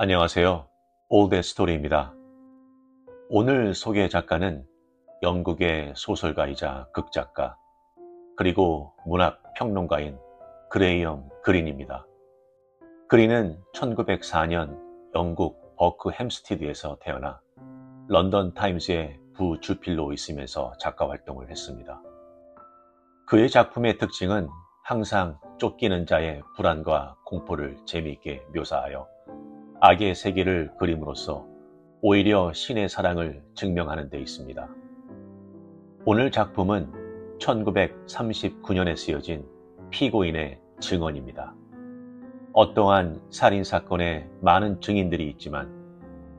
안녕하세요. 올드 스토리입니다. 오늘 소개 작가는 영국의 소설가이자 극작가, 그리고 문학평론가인 그레이엄 그린입니다. 그린은 1904년 영국 버크 햄스티드에서 태어나 런던 타임즈의 부주필로 있으면서 작가 활동을 했습니다. 그의 작품의 특징은 항상 쫓기는 자의 불안과 공포를 재미있게 묘사하여 악의 세계를 그림으로써 오히려 신의 사랑을 증명하는 데 있습니다. 오늘 작품은 1939년에 쓰여진 피고인의 증언입니다. 어떠한 살인사건에 많은 증인들이 있지만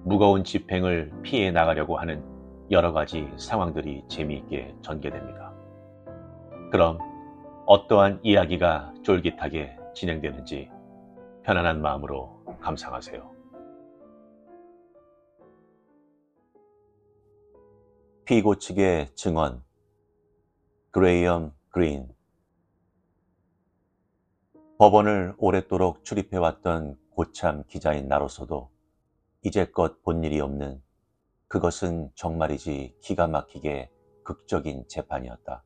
무거운 집행을 피해 나가려고 하는 여러 가지 상황들이 재미있게 전개됩니다. 그럼 어떠한 이야기가 쫄깃하게 진행되는지 편안한 마음으로 감상하세요. 피고 측의 증언. 그레이엄 그린. 법원을 오랫도록 출입해왔던 고참 기자인 나로서도 이제껏 본 일이 없는, 그것은 정말이지 기가 막히게 극적인 재판이었다.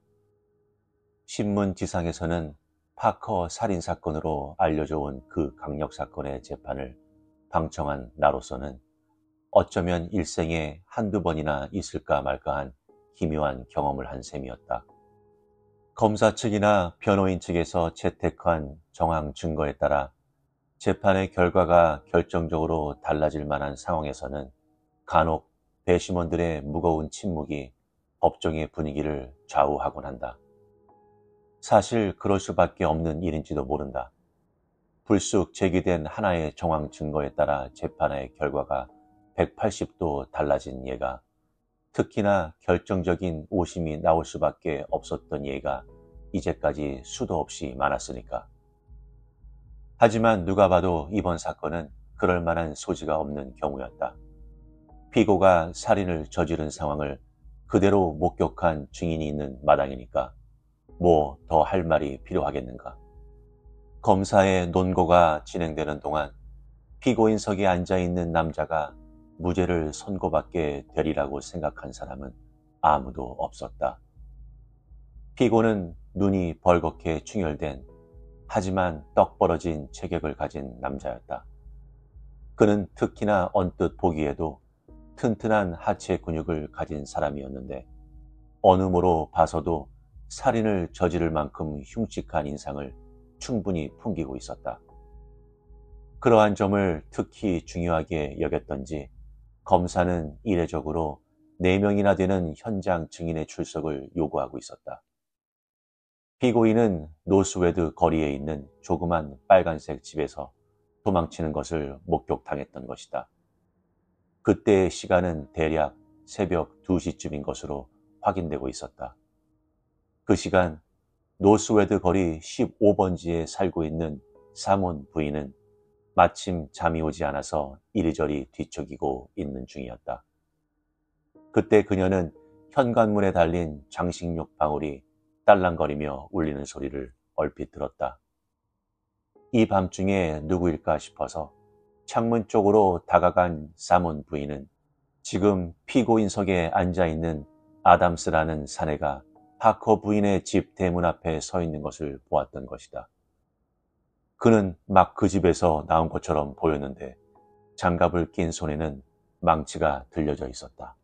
신문 지상에서는 파커 살인사건으로 알려져 온 그 강력사건의 재판을 방청한 나로서는 어쩌면 일생에 한두 번이나 있을까 말까한 기묘한 경험을 한 셈이었다. 검사 측이나 변호인 측에서 채택한 정황 증거에 따라 재판의 결과가 결정적으로 달라질 만한 상황에서는 간혹 배심원들의 무거운 침묵이 법정의 분위기를 좌우하곤 한다. 사실 그럴 수밖에 없는 일인지도 모른다. 불쑥 제기된 하나의 정황 증거에 따라 재판의 결과가 180도 달라진 예가, 특히나 결정적인 오심이 나올 수밖에 없었던 예가 이제까지 수도 없이 많았으니까. 하지만 누가 봐도 이번 사건은 그럴 만한 소지가 없는 경우였다. 피고가 살인을 저지른 상황을 그대로 목격한 증인이 있는 마당이니까 뭐 더 할 말이 필요하겠는가. 검사의 논고가 진행되는 동안 피고인석에 앉아있는 남자가 무죄를 선고받게 되리라고 생각한 사람은 아무도 없었다. 피고는 눈이 벌겋게 충혈된, 하지만 떡 벌어진 체격을 가진 남자였다. 그는 특히나 언뜻 보기에도 튼튼한 하체 근육을 가진 사람이었는데 어느 모로 봐서도 살인을 저지를 만큼 흉측한 인상을 충분히 풍기고 있었다. 그러한 점을 특히 중요하게 여겼던지 검사는 이례적으로 4명이나 되는 현장 증인의 출석을 요구하고 있었다. 피고인은 노스웨드 거리에 있는 조그만 빨간색 집에서 도망치는 것을 목격당했던 것이다. 그때의 시간은 대략 새벽 2시쯤인 것으로 확인되고 있었다. 그 시간 노스웨드 거리 15번지에 살고 있는 사몬 부인은 마침 잠이 오지 않아서 이리저리 뒤척이고 있는 중이었다. 그때 그녀는 현관문에 달린 장식용 방울이 딸랑거리며 울리는 소리를 얼핏 들었다. 이 밤중에 누구일까 싶어서 창문 쪽으로 다가간 사몬 부인은 지금 피고인석에 앉아있는 아담스라는 사내가 파커 부인의 집 대문 앞에 서 있는 것을 보았던 것이다. 그는 막 그 집에서 나온 것처럼 보였는데 장갑을 낀 손에는 망치가 들려져 있었다.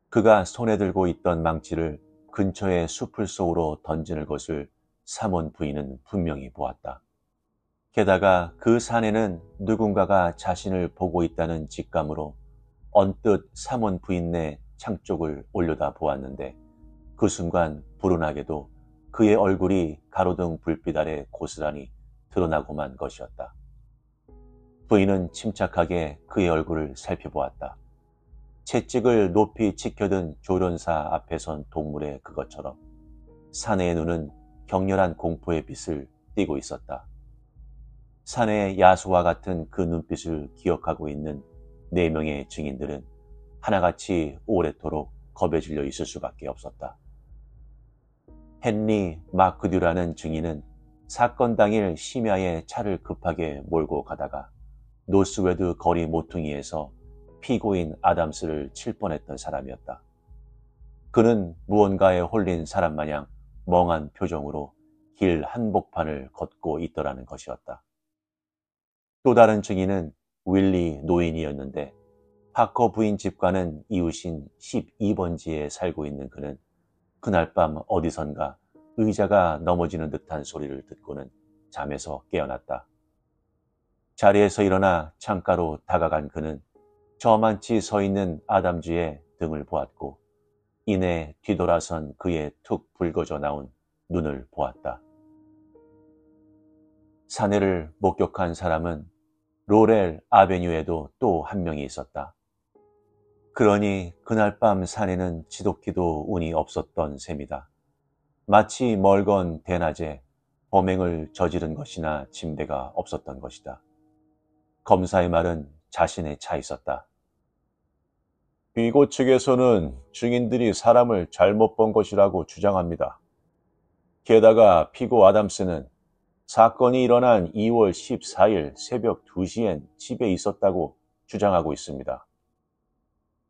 그가 손에 들고 있던 망치를 근처의 숲을 속으로 던지는 것을 사몬 부인은 분명히 보았다. 게다가 그 사내는 누군가가 자신을 보고 있다는 직감으로 언뜻 사몬 부인네 창 쪽을 올려다 보았는데 그 순간 불운하게도 그의 얼굴이 가로등 불빛 아래 고스란히 드러나고만 것이었다. 부인은 침착하게 그의 얼굴을 살펴보았다. 채찍을 높이 치켜든 조련사 앞에 선 동물의 그것처럼 사내의 눈은 격렬한 공포의 빛을 띠고 있었다. 사내의 야수와 같은 그 눈빛을 기억하고 있는 4명의 증인들은 하나같이 오래도록 겁에 질려 있을 수밖에 없었다. 헨리 마크듀라는 증인은 사건 당일 심야에 차를 급하게 몰고 가다가 노스웨드 거리 모퉁이에서 피고인 아담스를 칠 뻔했던 사람이었다. 그는 무언가에 홀린 사람 마냥 멍한 표정으로 길 한복판을 걷고 있더라는 것이었다. 또 다른 증인은 윌리 노인이었는데 파커 부인 집과는 이웃인 12번지에 살고 있는 그는 그날 밤 어디선가 의자가 넘어지는 듯한 소리를 듣고는 잠에서 깨어났다. 자리에서 일어나 창가로 다가간 그는 저만치 서 있는 아담쥐의 등을 보았고 이내 뒤돌아선 그의 툭 붉어져 나온 눈을 보았다. 사내를 목격한 사람은 로렐 아베뉴에도 또 한 명이 있었다. 그러니 그날 밤 사내는 지독히도 운이 없었던 셈이다. 마치 멀건 대낮에 범행을 저지른 것이나 침대가 없었던 것이다. 검사의 말은 자신에 차 있었다. 피고 측에서는 증인들이 사람을 잘못 본 것이라고 주장합니다. 게다가 피고 아담스는 사건이 일어난 2월 14일 새벽 2시엔 집에 있었다고 주장하고 있습니다.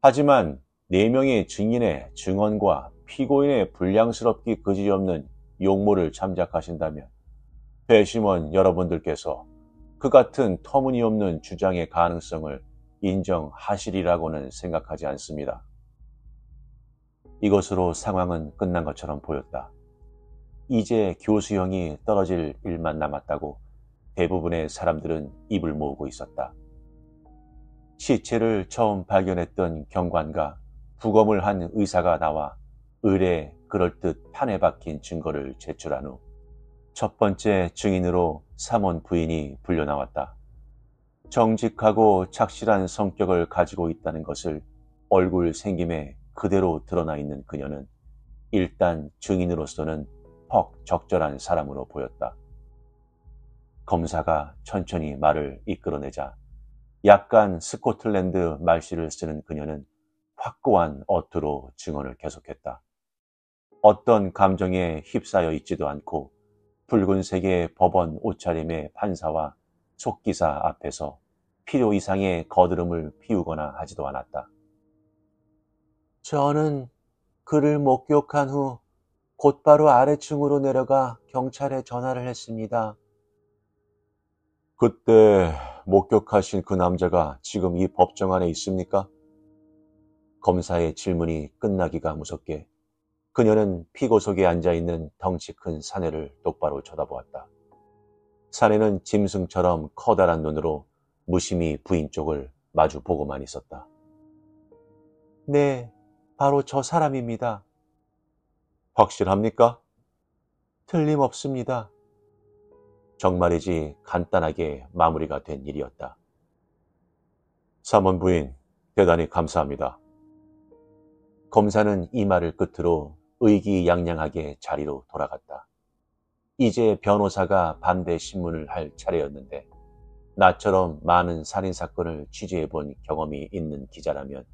하지만 4명의 증인의 증언과 피고인의 불량스럽기 그지없는 용모를 참작하신다면 배심원 여러분들께서 그 같은 터무니없는 주장의 가능성을 인정하시리라고는 생각하지 않습니다. 이것으로 상황은 끝난 것처럼 보였다. 이제 교수형이 떨어질 일만 남았다고 대부분의 사람들은 입을 모으고 있었다. 시체를 처음 발견했던 경관과 부검을 한 의사가 나와 의뢰 그럴듯 판에 박힌 증거를 제출한 후 첫 번째 증인으로 사몬 부인이 불려나왔다. 정직하고 착실한 성격을 가지고 있다는 것을 얼굴 생김에 그대로 드러나 있는 그녀는 일단 증인으로서는 퍽 적절한 사람으로 보였다. 검사가 천천히 말을 이끌어내자 약간 스코틀랜드 말씨를 쓰는 그녀는 확고한 어투로 증언을 계속했다. 어떤 감정에 휩싸여 있지도 않고 붉은색의 법원 옷차림의 판사와 속기사 앞에서 필요 이상의 거드름을 피우거나 하지도 않았다. 저는 그를 목격한 후 곧바로 아래층으로 내려가 경찰에 전화를 했습니다. 그때 목격하신 그 남자가 지금 이 법정 안에 있습니까? 검사의 질문이 끝나기가 무섭게 그녀는 피고석에 앉아있는 덩치 큰 사내를 똑바로 쳐다보았다. 사내는 짐승처럼 커다란 눈으로 무심히 부인 쪽을 마주 보고만 있었다. 네, 바로 저 사람입니다. 확실합니까? 틀림없습니다. 정말이지 간단하게 마무리가 된 일이었다. 사몬 부인, 대단히 감사합니다. 검사는 이 말을 끝으로 의기양양하게 자리로 돌아갔다. 이제 변호사가 반대 신문을 할 차례였는데 나처럼 많은 살인사건을 취재해본 경험이 있는 기자라면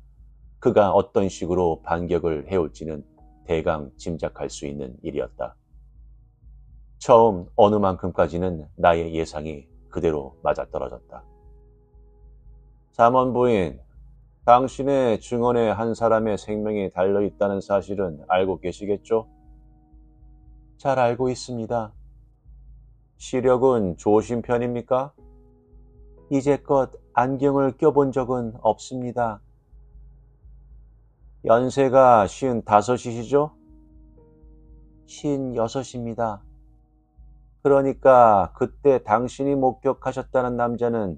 그가 어떤 식으로 반격을 해올지는 대강 짐작할 수 있는 일이었다. 처음 어느 만큼까지는 나의 예상이 그대로 맞아떨어졌다. 사몬 부인, 당신의 증언에 한 사람의 생명이 달려있다는 사실은 알고 계시겠죠? 잘 알고 있습니다. 시력은 좋으신 편입니까? 이제껏 안경을 껴본 적은 없습니다. 연세가 55이시죠? 56입니다. 그러니까 그때 당신이 목격하셨다는 남자는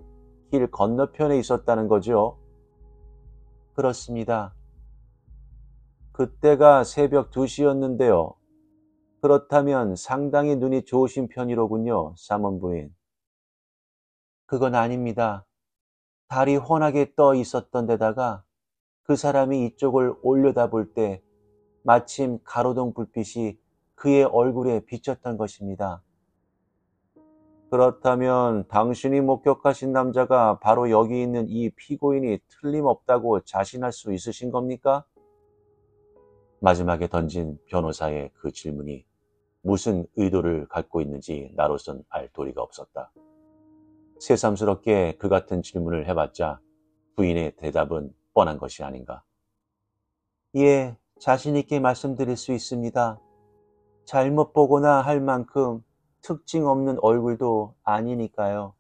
길 건너편에 있었다는 거죠? 그렇습니다. 그때가 새벽 2시였는데요. 그렇다면 상당히 눈이 좋으신 편이로군요, 사몬 부인. 그건 아닙니다. 달이 환하게 떠 있었던 데다가 그 사람이 이쪽을 올려다볼 때 마침 가로등 불빛이 그의 얼굴에 비쳤던 것입니다. 그렇다면 당신이 목격하신 남자가 바로 여기 있는 이 피고인이 틀림없다고 자신할 수 있으신 겁니까? 마지막에 던진 변호사의 그 질문이 무슨 의도를 갖고 있는지 나로선 알 도리가 없었다. 새삼스럽게 그 같은 질문을 해봤자 부인의 대답은 뻔한 것이 아닌가. 예, 자신 있게 말씀드릴 수 있습니다. 잘못 보거나 할 만큼 특징 없는 얼굴도 아니니까요.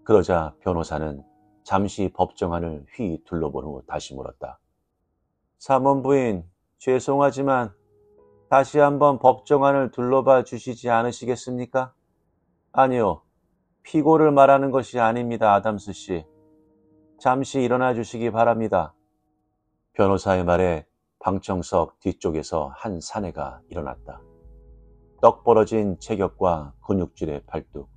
그러자 변호사는 잠시 법정안을 휘 둘러본 후 다시 물었다. 사문 부인, 죄송하지만 다시 한번 법정안을 둘러봐 주시지 않으시겠습니까? 아니요, 피고를 말하는 것이 아닙니다, 아담스 씨. 잠시 일어나 주시기 바랍니다. 변호사의 말에 방청석 뒤쪽에서 한 사내가 일어났다. 떡 벌어진 체격과 근육질의 팔뚝,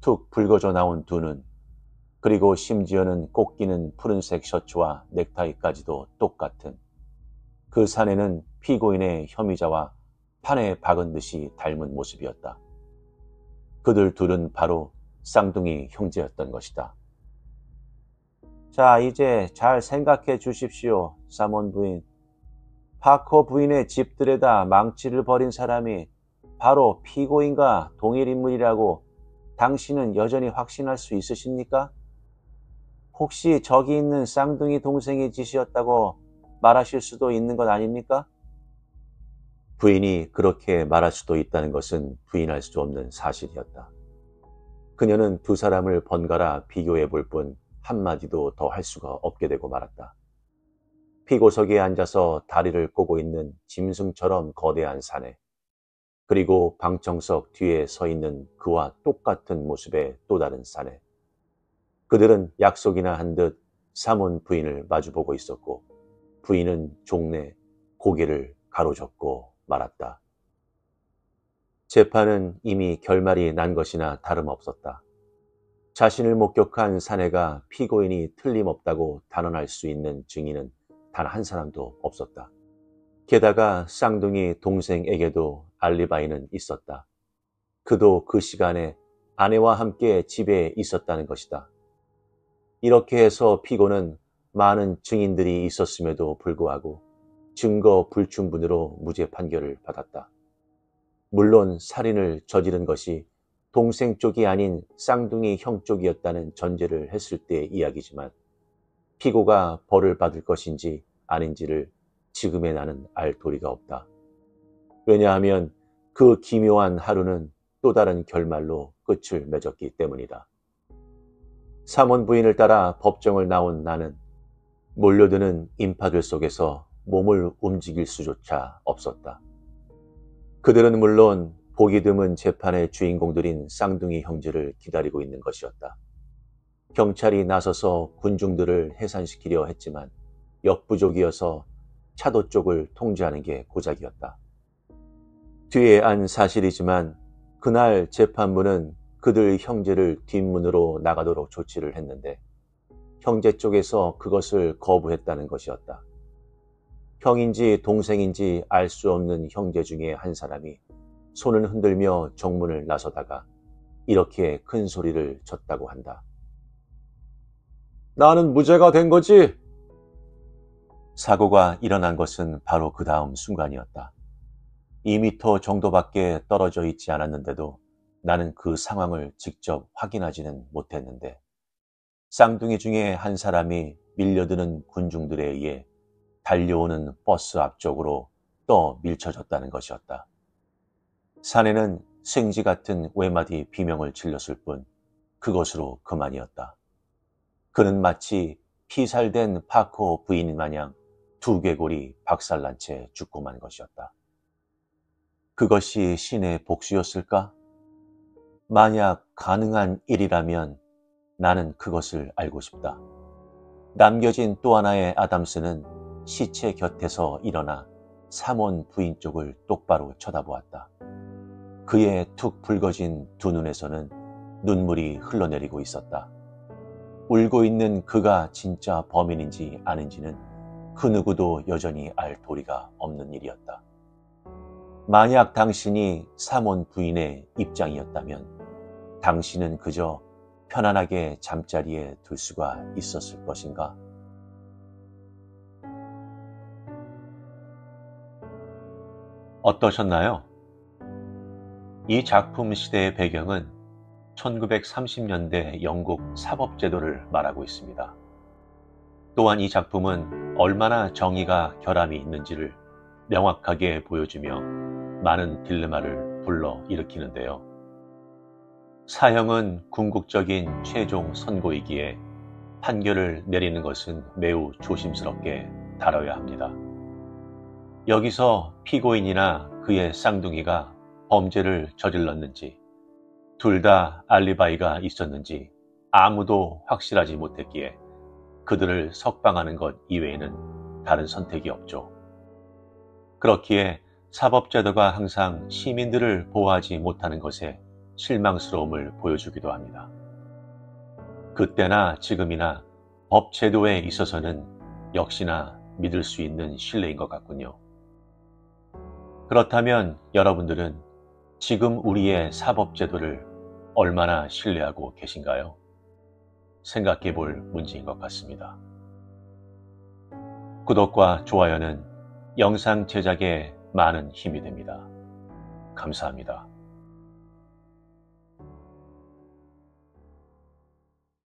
툭 붉어져 나온 두 눈, 그리고 심지어는 꼭 끼는 푸른색 셔츠와 넥타이까지도 똑같은 그 사내는 피고인의 혐의자와 판에 박은 듯이 닮은 모습이었다. 그들 둘은 바로 쌍둥이 형제였던 것이다. 자, 이제 잘 생각해 주십시오, 사몬 부인. 파커 부인의 집들에다 망치를 버린 사람이 바로 피고인과 동일 인물이라고 당신은 여전히 확신할 수 있으십니까? 혹시 저기 있는 쌍둥이 동생의 짓이었다고 말하실 수도 있는 것 아닙니까? 부인이 그렇게 말할 수도 있다는 것은 부인할 수 없는 사실이었다. 그녀는 두 사람을 번갈아 비교해 볼 뿐 한마디도 더 할 수가 없게 되고 말았다. 피고석에 앉아서 다리를 꼬고 있는 짐승처럼 거대한 사내, 그리고 방청석 뒤에 서 있는 그와 똑같은 모습의 또 다른 사내. 그들은 약속이나 한 듯 사몬 부인을 마주보고 있었고 부인은 종래 고개를 가로젓고 말았다. 재판은 이미 결말이 난 것이나 다름없었다. 자신을 목격한 사내가 피고인이 틀림없다고 단언할 수 있는 증인은 단 한 사람도 없었다. 게다가 쌍둥이 동생에게도 알리바이는 있었다. 그도 그 시간에 아내와 함께 집에 있었다는 것이다. 이렇게 해서 피고는 많은 증인들이 있었음에도 불구하고 증거 불충분으로 무죄 판결을 받았다. 물론 살인을 저지른 것이 동생 쪽이 아닌 쌍둥이 형 쪽이었다는 전제를 했을 때의 이야기지만 피고가 벌을 받을 것인지 아닌지를 지금의 나는 알 도리가 없다. 왜냐하면 그 기묘한 하루는 또 다른 결말로 끝을 맺었기 때문이다. 사몬 부인을 따라 법정을 나온 나는 몰려드는 인파들 속에서 몸을 움직일 수조차 없었다. 그들은 물론 보기 드문 재판의 주인공들인 쌍둥이 형제를 기다리고 있는 것이었다. 경찰이 나서서 군중들을 해산시키려 했지만 역부족이어서 차도 쪽을 통제하는 게 고작이었다. 뒤에 안 사실이지만 그날 재판부는 그들 형제를 뒷문으로 나가도록 조치를 했는데 형제 쪽에서 그것을 거부했다는 것이었다. 형인지 동생인지 알 수 없는 형제 중에 한 사람이 손을 흔들며 정문을 나서다가 이렇게 큰 소리를 쳤다고 한다. 나는 무죄가 된 거지? 사고가 일어난 것은 바로 그 다음 순간이었다. 2미터 정도밖에 떨어져 있지 않았는데도 나는 그 상황을 직접 확인하지는 못했는데 쌍둥이 중에 한 사람이 밀려드는 군중들에 의해 달려오는 버스 앞쪽으로 떠 밀쳐졌다는 것이었다. 사내는 생쥐 같은 외마디 비명을 질렀을 뿐 그것으로 그만이었다. 그는 마치 피살된 파코 부인 마냥 두개골이 박살난 채 죽고 만 것이었다. 그것이 신의 복수였을까? 만약 가능한 일이라면 나는 그것을 알고 싶다. 남겨진 또 하나의 아담스는 시체 곁에서 일어나 사몬 부인 쪽을 똑바로 쳐다보았다. 그의 툭 붉어진 두 눈에서는 눈물이 흘러내리고 있었다. 울고 있는 그가 진짜 범인인지 아닌지는 그 누구도 여전히 알 도리가 없는 일이었다. 만약 당신이 사몬 부인의 입장이었다면 당신은 그저 편안하게 잠자리에 들 수가 있었을 것인가? 어떠셨나요? 이 작품 시대의 배경은 1930년대 영국 사법제도를 말하고 있습니다. 또한 이 작품은 얼마나 정의가 결함이 있는지를 명확하게 보여주며 많은 딜레마를 불러일으키는데요. 사형은 궁극적인 최종 선고이기에 판결을 내리는 것은 매우 조심스럽게 다뤄야 합니다. 여기서 피고인이나 그의 쌍둥이가 범죄를 저질렀는지, 둘 다 알리바이가 있었는지 아무도 확실하지 못했기에 그들을 석방하는 것 이외에는 다른 선택이 없죠. 그렇기에 사법제도가 항상 시민들을 보호하지 못하는 것에 실망스러움을 보여주기도 합니다. 그때나 지금이나 법제도에 있어서는 역시나 믿을 수 있는 신뢰인 것 같군요. 그렇다면 여러분들은 지금 우리의 사법제도를 얼마나 신뢰하고 계신가요? 생각해 볼 문제인 것 같습니다. 구독과 좋아요는 영상 제작에 많은 힘이 됩니다. 감사합니다.